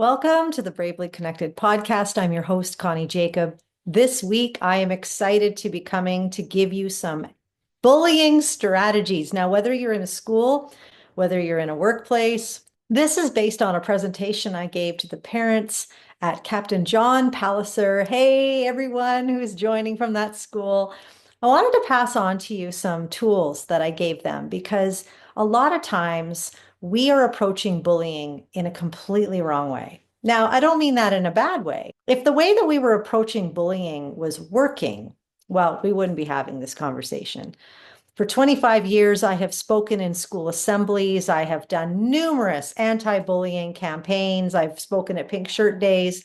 Welcome to the Bravely Connected podcast. I'm your host, Connie Jakab. This week, I am excited to be coming to give you some bullying strategies. Now, whether you're in a school, whether you're in a workplace, this is based on a presentation I gave to the parents at Captain John Palliser. Hey, everyone who's joining from that school. I wanted to pass on to you some tools that I gave them because a lot of times we are approaching bullying in a completely wrong way. Now, I don't mean that in a bad way. If the way that we were approaching bullying was working, well, we wouldn't be having this conversation. For 25 years, I have spoken in school assemblies. I have done numerous anti-bullying campaigns. I've spoken at Pink Shirt Days,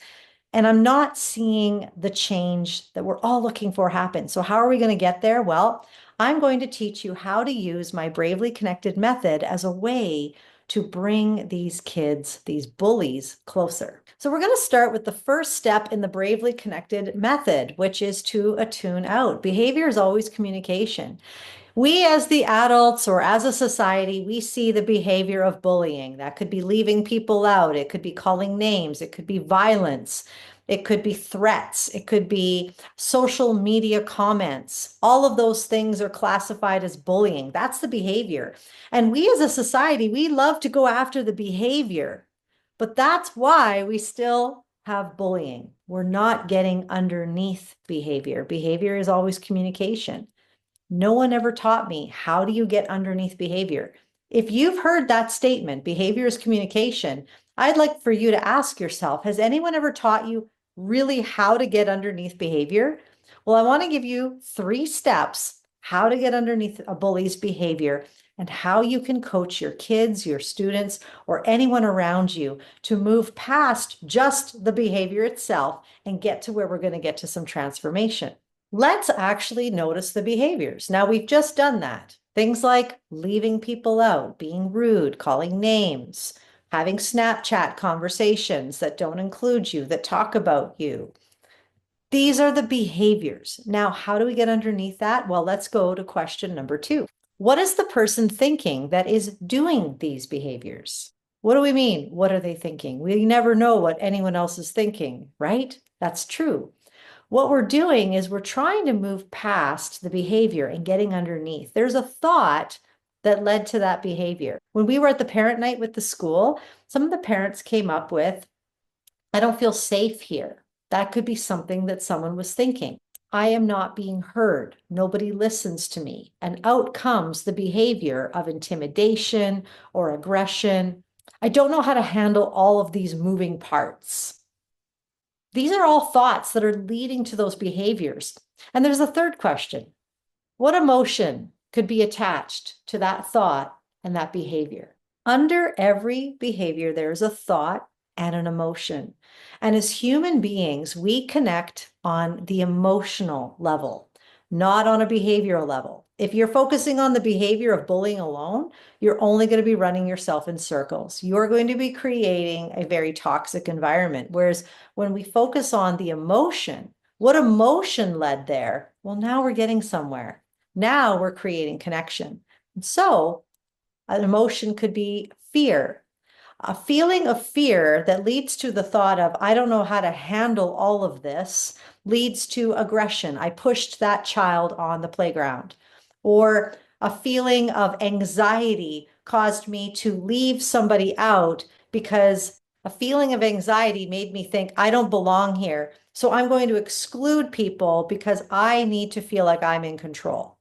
and I'm not seeing the change that we're all looking for happen. So how are we going to get there? Well, I'm going to teach you how to use my Bravely Connected method as a way to bring these kids, these bullies, closer. So we're going to start with the first step in the Bravely Connected method, which is to attune out. Behavior is always communication. We as the adults or as a society, we see the behavior of bullying. That could be leaving people out. It could be calling names. It could be violence. It could be threats. It could be social media comments. All of those things are classified as bullying. That's the behavior. And we as a society, we love to go after the behavior, but that's why we still have bullying. We're not getting underneath behavior. Behavior is always communication. No one ever taught me, how do you get underneath behavior? If you've heard that statement, behavior is communication, I'd like for you to ask yourself, has anyone ever taught you really how to get underneath behavior? Well, I want to give you 3 steps how to get underneath a bully's behavior and how you can coach your kids, your students, or anyone around you to move past just the behavior itself and get to where we're going to get to some transformation. Let's actually notice the behaviors. Now, we've just done that. Things like leaving people out, being rude, calling names, having Snapchat conversations that don't include you, that talk about you. These are the behaviors. Now, how do we get underneath that? Well, let's go to question number 2. What is the person thinking that is doing these behaviors? What do we mean? What are they thinking? We never know what anyone else is thinking, right? That's true. What we're doing is we're trying to move past the behavior and getting underneath. There's a thought that led to that behavior. When we were at the parent night with the school, some of the parents came up with, I don't feel safe here. That could be something that someone was thinking. I am not being heard. Nobody listens to me. And out comes the behavior of intimidation or aggression. I don't know how to handle all of these moving parts. These are all thoughts that are leading to those behaviors. And there's a third question. What emotion could be attached to that thought and that behavior? Under every behavior, there's a thought and an emotion. And as human beings, we connect on the emotional level, not on a behavioral level. If you're focusing on the behavior of bullying alone, you're only going to be running yourself in circles. You're going to be creating a very toxic environment. Whereas when we focus on the emotion, what emotion led there? Well, now we're getting somewhere. Now we're creating connection. And so an emotion could be fear. A feeling of fear that leads to the thought of, I don't know how to handle all of this, leads to aggression. I pushed that child on the playground. Or a feeling of anxiety caused me to leave somebody out because a feeling of anxiety made me think, I don't belong here. So I'm going to exclude people because I need to feel like I'm in control.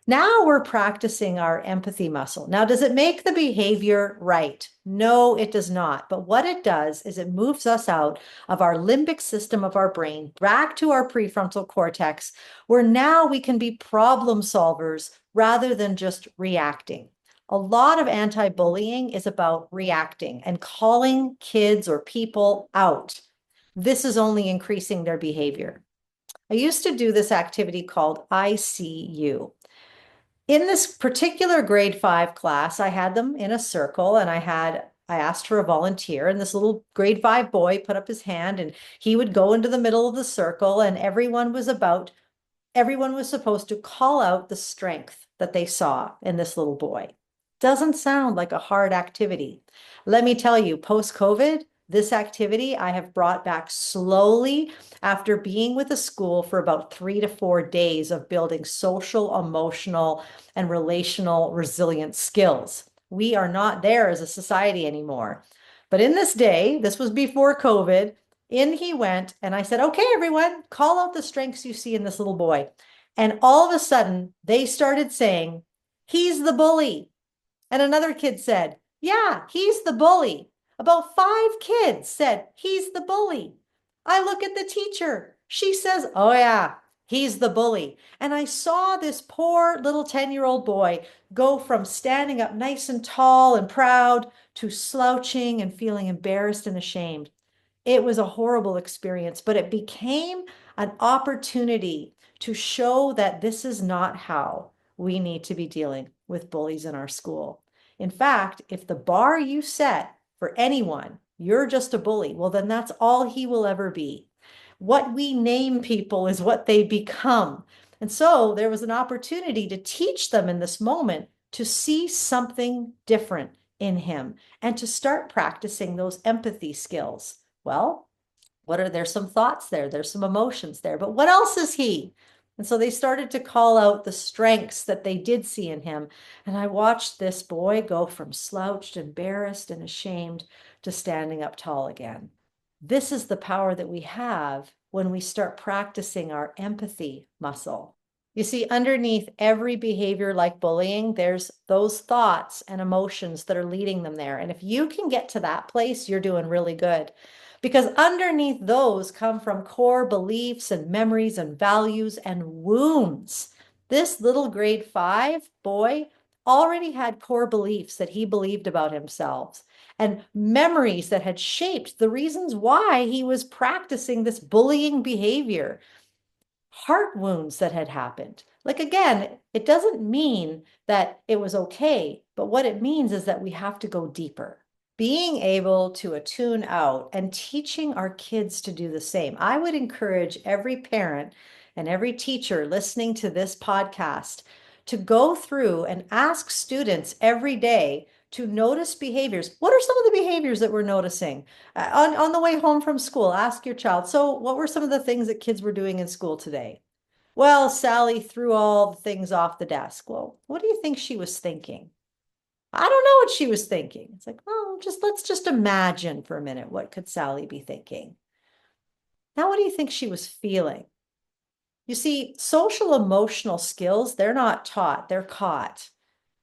Now we're practicing our empathy muscle. Now, does it make the behavior right? No, it does not. But what it does is it moves us out of our limbic system of our brain back to our prefrontal cortex, where now we can be problem solvers rather than just reacting. A lot of anti-bullying is about reacting and calling kids or people out. This is only increasing their behavior. I used to do this activity called I See You. In this particular grade 5 class, I had them in a circle and I asked for a volunteer, and this little grade 5 boy put up his hand and he would go into the middle of the circle, and everyone was supposed to call out the strength that they saw in this little boy. Doesn't sound like a hard activity. Let me tell you, post-COVID, This activity I have brought back slowly after being with a school for about 3 to 4 days of building social, emotional, and relational resilience skills. We are not there as a society anymore. But in this day, this was before COVID, in he went, and I said, okay, everyone, call out the strengths you see in this little boy. And all of a sudden, they started saying, he's the bully. And another kid said, yeah, he's the bully. About 5 kids said, he's the bully. I look at the teacher. She says, oh, yeah, he's the bully. And I saw this poor little 10-year-old boy go from standing up nice and tall and proud to slouching and feeling embarrassed and ashamed. It was a horrible experience, but it became an opportunity to show that this is not how we need to be dealing with bullies in our school. In fact, if the bar you set for anyone, you're just a bully, well, then that's all he will ever be. What we name people is what they become. And so there was an opportunity to teach them in this moment to see something different in him and to start practicing those empathy skills. Well, there's some thoughts there, there's some emotions there, but what else is he? And so they started to call out the strengths that they did see in him. And I watched this boy go from slouched, embarrassed, and ashamed to standing up tall again. This is the power that we have when we start practicing our empathy muscle. You see, underneath every behavior like bullying, there's those thoughts and emotions that are leading them there. And if you can get to that place, you're doing really good. Because underneath those come from core beliefs and memories and values and wounds. This little grade 5 boy already had core beliefs that he believed about himself and memories that had shaped the reasons why he was practicing this bullying behavior, heart wounds that had happened. Like, again, it doesn't mean that it was okay, but what it means is that we have to go deeper. Being able to attune out and teaching our kids to do the same. I would encourage every parent and every teacher listening to this podcast to go through and ask students every day to notice behaviors. What are some of the behaviors that we're noticing? On the way home from school, ask your child, so what were some of the things that kids were doing in school today? Well, Sally threw all the things off the desk. Well, what do you think she was thinking? I don't know what she was thinking. It's like, oh, let's just imagine for a minute. What could Sally be thinking? Now, what do you think she was feeling? You see, social emotional skills, they're not taught, they're caught.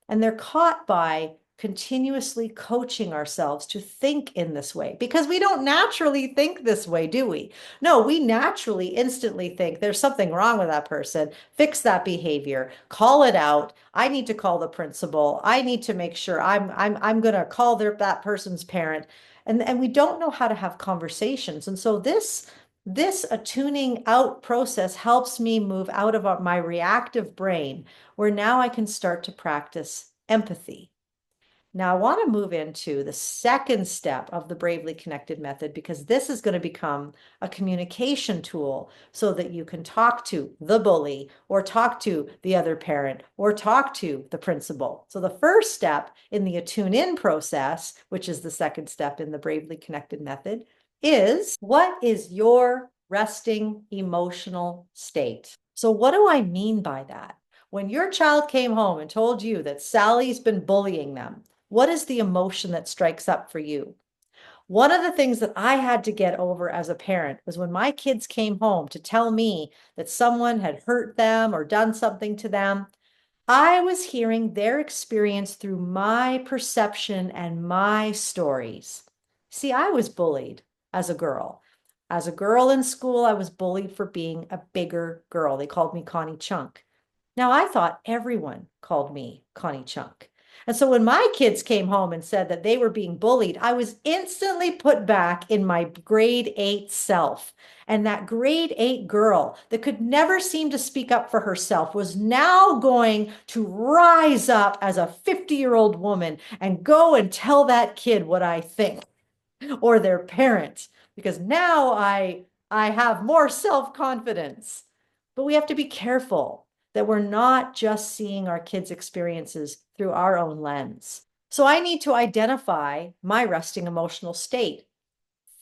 And they're caught by continuously coaching ourselves to think in this way because we don't naturally think this way, do we? No, we naturally instantly think there's something wrong with that person. Fix that behavior, call it out. I need to call the principal. I need to make sure I'm going to call that person's parent. And we don't know how to have conversations. And so this attuning out process helps me move out of my reactive brain, where now I can start to practice empathy. Now, I want to move into the second step of the Bravely Connected method because this is going to become a communication tool so that you can talk to the bully or talk to the other parent or talk to the principal. So the first step in the attune in process, which is the second step in the Bravely Connected method, is what is your resting emotional state? So what do I mean by that? When your child came home and told you that Sally's been bullying them, what is the emotion that strikes up for you? One of the things that I had to get over as a parent was when my kids came home to tell me that someone had hurt them or done something to them, I was hearing their experience through my perception and my stories. See, I was bullied as a girl. As a girl in school, I was bullied for being a bigger girl. They called me Connie Chunk. Now, I thought everyone called me Connie Chunk. And so when my kids came home and said that they were being bullied, I was instantly put back in my grade 8 self. And that grade 8 girl that could never seem to speak up for herself was now going to rise up as a 50-year-old woman and go and tell that kid what I think or their parents, because now I have more self-confidence. But we have to be careful that we're not just seeing our kids' experiences through our own lens. So I need to identify my resting emotional state.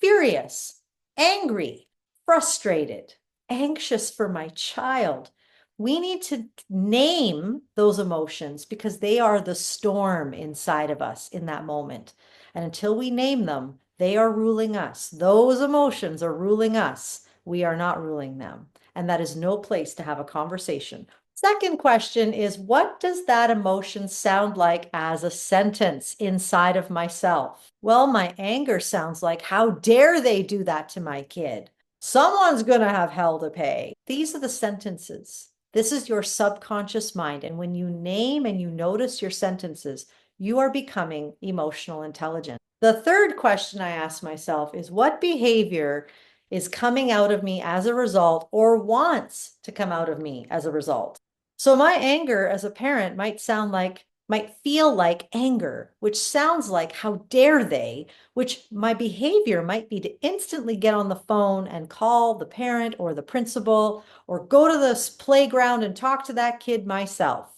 furious, angry, frustrated, anxious for my child. We need to name those emotions because they are the storm inside of us in that moment. And until we name them, they are ruling us. Those emotions are ruling us. We are not ruling them. And that is no place to have a conversation. Second question is, what does that emotion sound like as a sentence inside of myself? Well, my anger sounds like, how dare they do that to my kid? Someone's going to have hell to pay. These are the sentences. This is your subconscious mind. And when you name and you notice your sentences, you are becoming emotional intelligent. The third question I ask myself is, what behavior is coming out of me as a result or wants to come out of me as a result? So my anger as a parent might feel like anger, which sounds like how dare they, which my behavior might be to instantly get on the phone and call the parent or the principal or go to the playground and talk to that kid myself.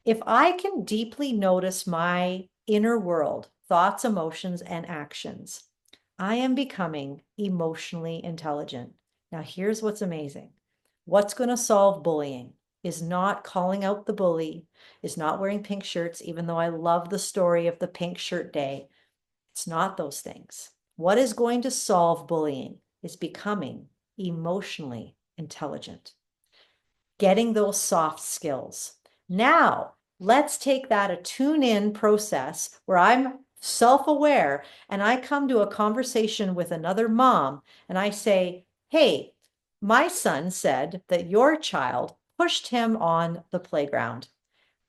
If I can deeply notice my inner world, thoughts, emotions, and actions, I am becoming emotionally intelligent. Now, here's what's amazing. What's going to solve bullying is not calling out the bully, is not wearing pink shirts, even though I love the story of the pink shirt day. It's not those things. What is going to solve bullying is becoming emotionally intelligent, getting those soft skills. Now, let's take that a tune-in process where I'm self-aware and I come to a conversation with another mom and I say, hey, my son said that your child pushed him on the playground.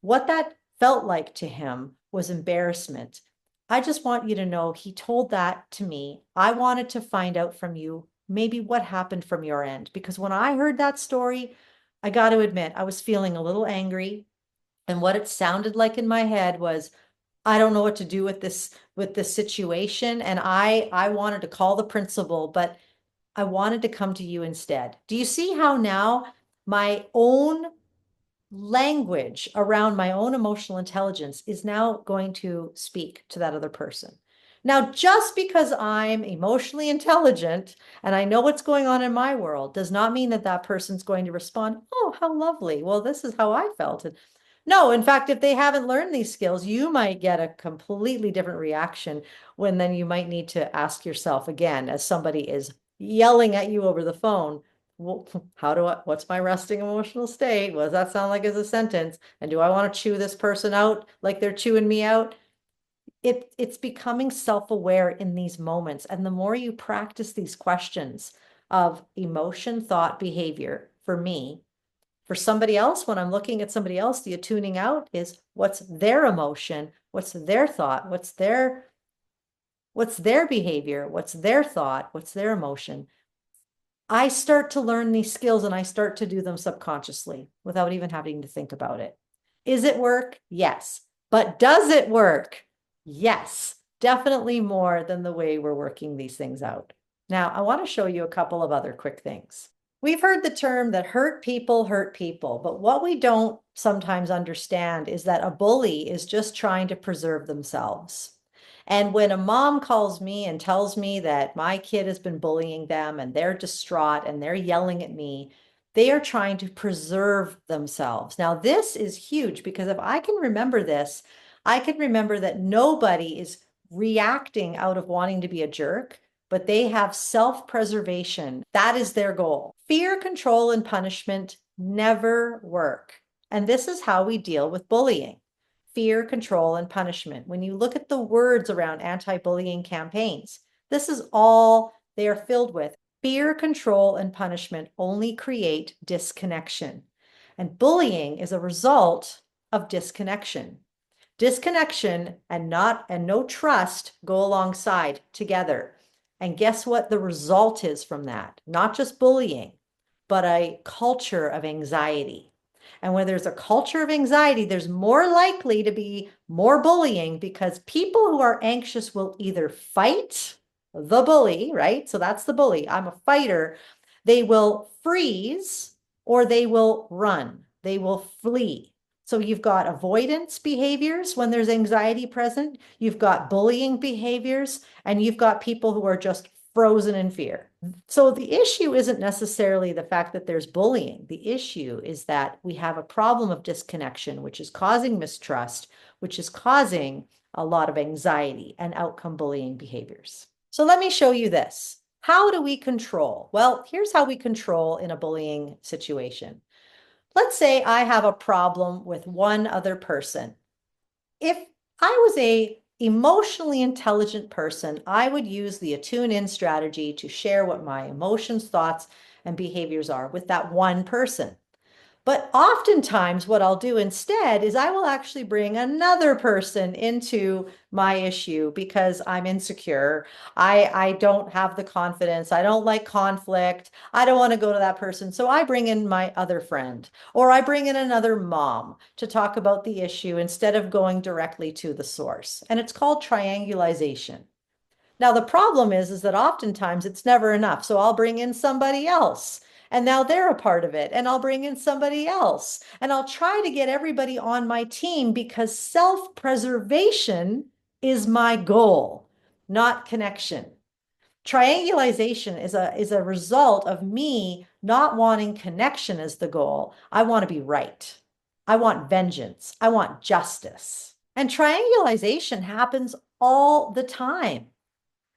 What that felt like to him was embarrassment. I just want you to know he told that to me. I wanted to find out from you maybe what happened from your end, because when I heard that story, I got to admit, I was feeling a little angry. And what it sounded like in my head was, I don't know what to do with this situation. And I wanted to call the principal, but I wanted to come to you instead. Do you see how now my own language around my own emotional intelligence is now going to speak to that other person? Now, just because I'm emotionally intelligent and I know what's going on in my world does not mean that that person's going to respond, oh, how lovely. Well, this is how I felt. And no, in fact, if they haven't learned these skills, you might get a completely different reaction when then you might need to ask yourself again, as somebody is yelling at you over the phone, well, what's my resting emotional state? What does that sound like as a sentence? And do I want to chew this person out like they're chewing me out? It's becoming self-aware in these moments. And the more you practice these questions of emotion, thought, behavior, for me, for somebody else, when I'm looking at somebody else, the attuning out is what's their emotion, what's their thought, what's their behavior, what's their thought, what's their emotion. I start to learn these skills and I start to do them subconsciously without even having to think about it. Is it work? Yes. But does it work? Yes. Definitely more than the way we're working these things out. Now, I want to show you a couple of other quick things. We've heard the term that hurt people, but what we don't sometimes understand is that a bully is just trying to preserve themselves. And when a mom calls me and tells me that my kid has been bullying them and they're distraught and they're yelling at me, they are trying to preserve themselves. Now, this is huge because if I can remember this, I can remember that nobody is reacting out of wanting to be a jerk, but they have self-preservation. That is their goal. Fear, control, and punishment never work. And this is how we deal with bullying. Fear, control, and punishment. When you look at the words around anti-bullying campaigns, this is all they are filled with. Fear, control, and punishment only create disconnection. And bullying is a result of disconnection. Disconnection and no trust go alongside together. And guess what the result is from that? Not just bullying, but a culture of anxiety. And when there's a culture of anxiety, there's more likely to be more bullying because people who are anxious will either fight the bully, right? So that's the bully. I'm a fighter. They will freeze or they will run. They will flee. So you've got avoidance behaviors when there's anxiety present. You've got bullying behaviors, and you've got people who are just frozen in fear. So the issue isn't necessarily the fact that there's bullying. The issue is that we have a problem of disconnection, which is causing mistrust, which is causing a lot of anxiety and outcome bullying behaviors. So let me show you this. How do we control? Well, here's how we control in a bullying situation. Let's say I have a problem with one other person. If I was a emotionally intelligent person, I would use the attune in strategy to share what my emotions, thoughts, and behaviors are with that one person. But oftentimes, what I'll do instead is I will actually bring another person into my issue because I'm insecure. I don't have the confidence. I don't like conflict. I don't want to go to that person. So I bring in my other friend, or I bring in another mom to talk about the issue instead of going directly to the source. And it's called triangulation. Now, the problem is that oftentimes it's never enough. So I'll bring in somebody else and now they're a part of it. And I'll bring in somebody else and I'll try to get everybody on my team because self-preservation is my goal, not connection. Triangulation is a result of me not wanting connection as the goal. I want to be right. I want vengeance. I want justice. And triangulation happens all the time.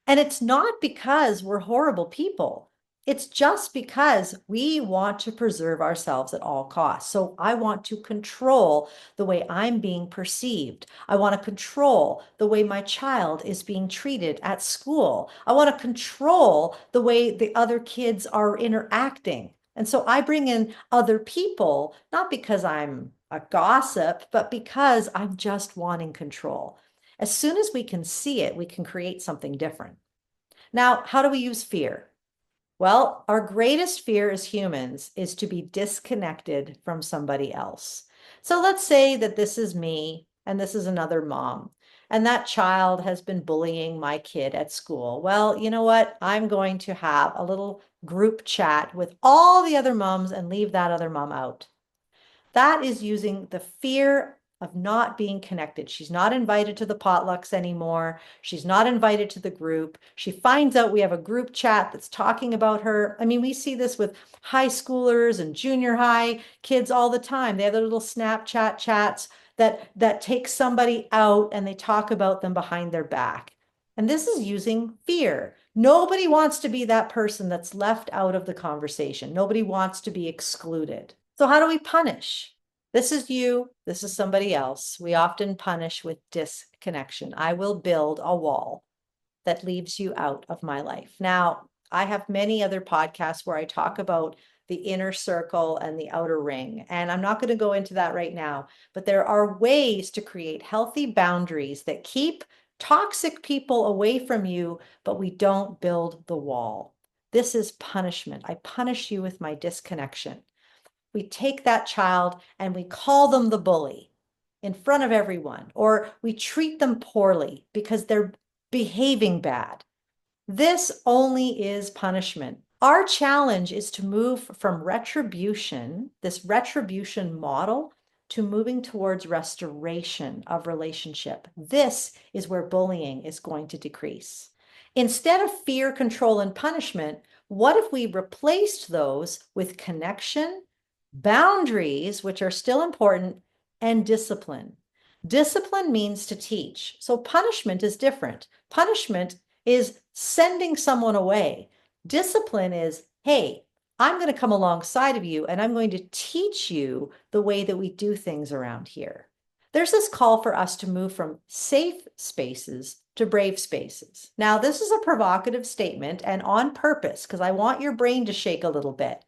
And it's not because we're horrible people. It's just because we want to preserve ourselves at all costs. So I want to control the way I'm being perceived. I want to control the way my child is being treated at school. I want to control the way the other kids are interacting. And so I bring in other people, not because I'm a gossip, but because I'm just wanting control. As soon as we can see it, we can create something different. Now, how do we use fear? Well, our greatest fear as humans is to be disconnected from somebody else. So let's say that this is me and this is another mom, and that child has been bullying my kid at school. Well, you know what? I'm going to have a little group chat with all the other moms and leave that other mom out. That is using the fear of not being connected. She's not invited to the potlucks anymore. She's not invited to the group. She finds out we have a group chat that's talking about her. I mean, we see this with high schoolers and junior high kids all the time. They have their little Snapchat chats that take somebody out and they talk about them behind their back. And this is using fear. Nobody wants to be that person that's left out of the conversation. Nobody wants to be excluded. So how do we punish? This is you, this is somebody else. We often punish with disconnection. I will build a wall that leaves you out of my life. Now, I have many other podcasts where I talk about the inner circle and the outer ring, and I'm not going to go into that right now, but there are ways to create healthy boundaries that keep toxic people away from you, but we don't build the wall. This is punishment. I punish you with my disconnection. We take that child and we call them the bully in front of everyone, or we treat them poorly because they're behaving bad. This only is punishment. Our challenge is to move from retribution, this retribution model, to moving towards restoration of relationship. This is where bullying is going to decrease. Instead of fear, control, and punishment, what if we replaced those with connection, boundaries, which are still important, and discipline? Discipline means to teach. So punishment is different. Punishment is sending someone away. Discipline is, hey, I'm going to come alongside of you and I'm going to teach you the way that we do things around here. There's this call for us to move from safe spaces to brave spaces. Now, this is a provocative statement and on purpose because I want your brain to shake a little bit.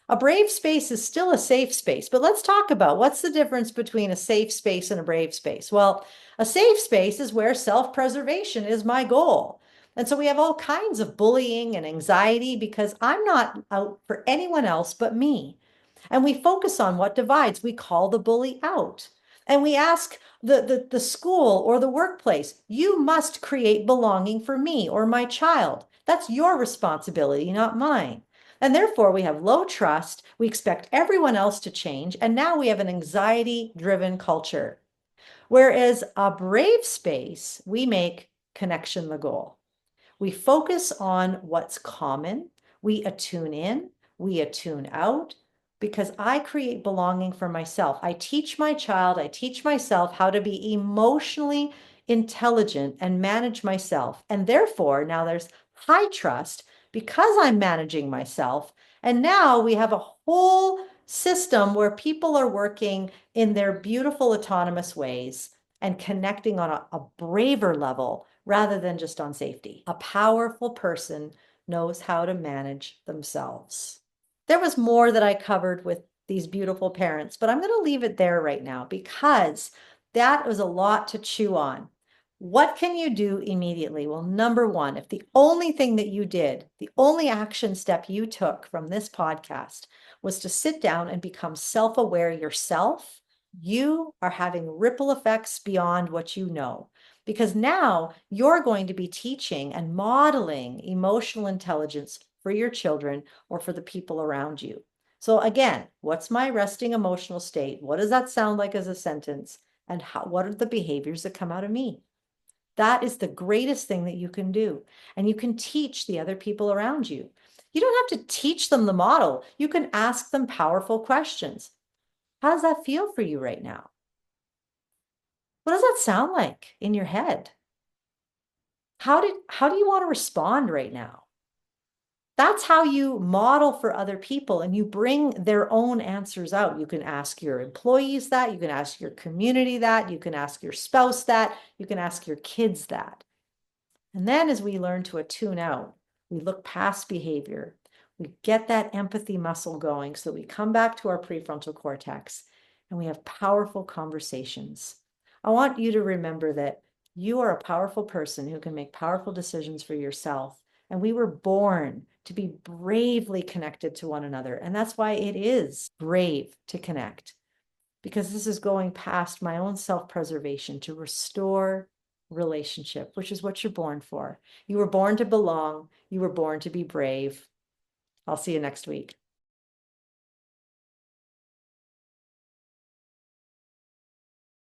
A brave space is still a safe space, but let's talk about what's the difference between a safe space and a brave space. Well, a safe space is where self-preservation is my goal. And so we have all kinds of bullying and anxiety because I'm not out for anyone else but me. And we focus on what divides. We call the bully out. And we ask the school or the workplace, you must create belonging for me or my child. That's your responsibility, not mine. And therefore, we have low trust. We expect everyone else to change. And now we have an anxiety-driven culture. Whereas a brave space, we make connection the goal. We focus on what's common. We attune in, we attune out, because I create belonging for myself. I teach my child, I teach myself how to be emotionally intelligent and manage myself. And therefore, now there's high trust because I'm managing myself. And now we have a whole system where people are working in their beautiful autonomous ways and connecting on a braver level rather than just on safety. A powerful person knows how to manage themselves. There was more that I covered with these beautiful parents, but I'm going to leave it there right now because that was a lot to chew on. What can you do immediately? Well, number one, if the only thing that you did, the only action step you took from this podcast was to sit down and become self-aware yourself, you are having ripple effects beyond what you know. Because now you're going to be teaching and modeling emotional intelligence for your children or for the people around you. So again, what's my resting emotional state? What does that sound like as a sentence? And what are the behaviors that come out of me? That is the greatest thing that you can do. And you can teach the other people around you. You don't have to teach them the model. You can ask them powerful questions. How does that feel for you right now? What does that sound like in your head? How do you want to respond right now? That's how you model for other people and you bring their own answers out. You can ask your employees that, you can ask your community that, you can ask your spouse that, you can ask your kids that. And then as we learn to attune out, we look past behavior, we get that empathy muscle going so that we come back to our prefrontal cortex and we have powerful conversations. I want you to remember that you are a powerful person who can make powerful decisions for yourself. And we were born to be bravely connected to one another. And that's why it is brave to connect, because this is going past my own self-preservation to restore relationship, which is what you're born for. You were born to belong. You were born to be brave. I'll see you next week.